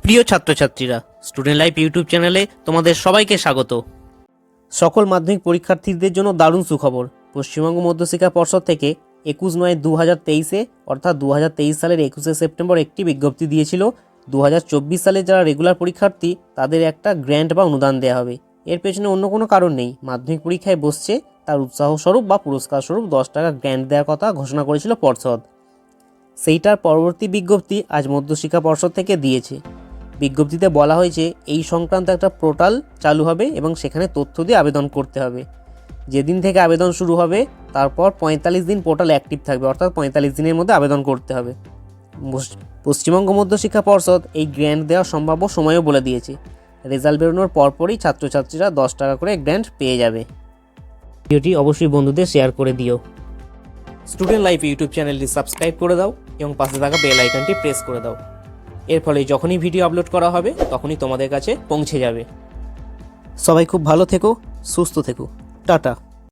প্রিয় ছাত্রছাত্রীরা, student life YouTube চ্যানেলে তোমাদের সবাইকে স্বাগত। সকল মাধ্যমিক পরীক্ষার্থীদের জন্য দারুণ সুখবর। পশ্চিমবঙ্গ মধ্যশিক্ষা পর্ষদ থেকে 21/9/2023 অর্থাৎ 2023 সালের 21শে সেপ্টেম্বর একটি বিজ্ঞপ্তি দিয়েছিল। 2024 সালে যারা রেগুলার পরীক্ষার্থী তাদের একটা গ্র্যান্ট বা অনুদান দেওয়া হবে। এর পেছনে অন্য কোনো কারণ নেই, মাধ্যমিক পরীক্ষায় বসছে তার উৎসাহস্বরূপ বা পুরস্কার স্বরূপ 10 টাকা গ্র্যান্ট দেওয়ার কথা ঘোষণা করেছিল পর্ষদ। সেইটার পরবর্তী বিজ্ঞপ্তি আজ মধ্যশিক্ষা পর্ষদ থেকে দিয়েছে। বিজ্ঞপ্তিতে বলা হয়েছে এই সংক্রান্ত একটা পোর্টাল চালু হবে এবং সেখানে তথ্য দিয়ে আবেদন করতে হবে। যেদিন থেকে আবেদন শুরু হবে তারপর 45 দিন পোর্টাল অ্যাক্টিভ থাকবে, অর্থাৎ 45 দিনের মধ্যে আবেদন করতে হবে। পশ্চিমবঙ্গ মধ্যশিক্ষা পর্ষদ এই গ্র্যান্ট দেওয়ার সম্ভাব্য সময়ও বলে দিয়েছে। রেজাল্ট বেরোনোর পরপরই ছাত্রছাত্রীরা 10 টাকা করে গ্র্যান্ট পেয়ে যাবে। ভিডিওটি অবশ্যই বন্ধুদের শেয়ার করে দিও। স্টুডেন্ট লাইফ ইউটিউব চ্যানেলটি সাবস্ক্রাইব করে দাও এবং পাশে থাকা বেল আইকনটি প্রেস করে দাও। এর ফলে যখনই ভিডিও আপলোড করা হবে তখনই তোমাদের কাছে পৌঁছে যাবে। সবাই খুব ভালো থেকো, সুস্থ থেকো। টাটা।